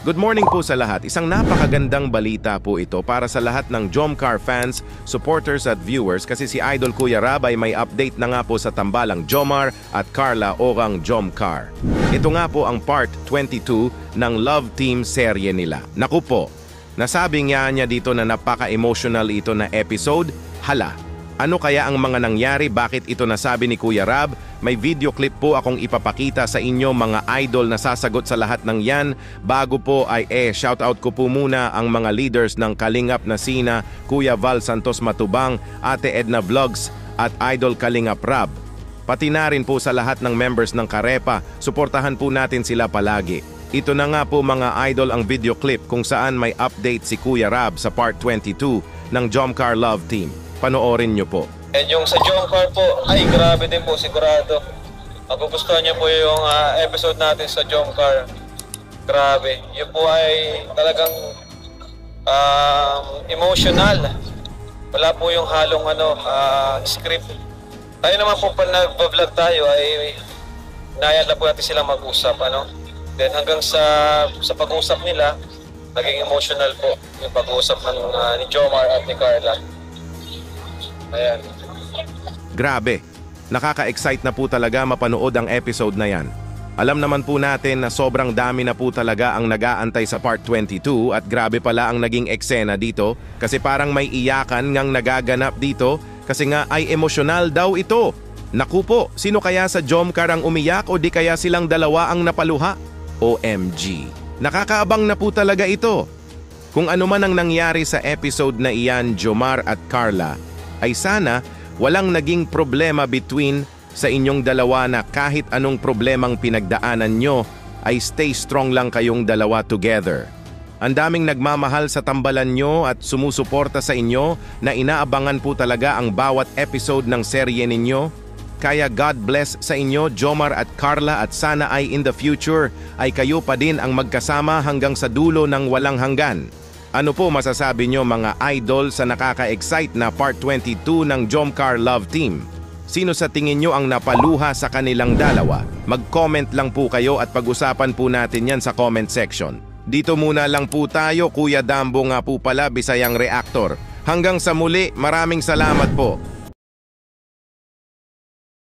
Good morning po sa lahat. Isang napakagandang balita po ito para sa lahat ng Jomcar fans, supporters at viewers kasi si Idol Kuya Rab ay may update na nga po sa tambalang Jomar at Carla Orang Jomcar. Ito nga po ang part 22 ng Love Team serye nila. Naku po, nasabi nga niya dito na napaka-emotional ito na episode. Hala, ano kaya ang mga nangyari? Bakit ito nasabi ni Kuya Rab? May video clip po akong ipapakita sa inyo mga idol na sasagot sa lahat ng yan. Bago po ay shoutout ko po muna ang mga leaders ng Kalingap na sina Kuya Val Santos Matubang, Ate Edna Vlogs at Idol Kalingap Rab. Pati na rin po sa lahat ng members ng Karepa, suportahan po natin sila palagi. Ito na nga po mga idol ang video clip kung saan may update si Kuya Rab sa part 22 ng Jomcar Love Team. Panoorin nyo po. And yung sa Jomcar po, ay grabe din po, sigurado. Magugustuhan niyo po yung episode natin sa Jomcar. Grabe. Yun po ay talagang emotional. Wala po yung halong script. Tayo naman po pag nag-vlog tayo ay nayal na po natin silang mag-usap. Then hanggang sa pag-usap nila, naging emotional po yung pag-usap ni Jomar at ni Carla. Ayan. Grabe, nakaka-excite na po talaga mapanood ang episode na yan. Alam naman po natin na sobrang dami na po talaga ang nag-aantay sa part 22 at grabe pala ang naging eksena dito kasi parang may iyakan ngang nagaganap dito kasi nga ay emosyonal daw ito. Naku po, sino kaya sa Jomcar ang umiyak o di kaya silang dalawa ang napaluha? OMG, nakakaabang na po talaga ito. Kung ano man ang nangyari sa episode na iyan, Jomar at Carla, ay sana walang naging problema between sa inyong dalawa na kahit anong problemang pinagdaanan nyo ay stay strong lang kayong dalawa together. Ang daming nagmamahal sa tambalan nyo at sumusuporta sa inyo na inaabangan po talaga ang bawat episode ng serye ninyo. Kaya God bless sa inyo, Jomar at Carla, at sana ay in the future ay kayo pa din ang magkasama hanggang sa dulo ng walang hanggan. Ano po masasabi nyo mga idol sa nakaka-excite na part 22 ng Jomcar Love Team? Sino sa tingin nyo ang napaluha sa kanilang dalawa? Mag-comment lang po kayo at pag-usapan po natin yan sa comment section. Dito muna lang po tayo, Kuya Dambo nga po pala, Bisayang Reactor. Hanggang sa muli, maraming salamat po.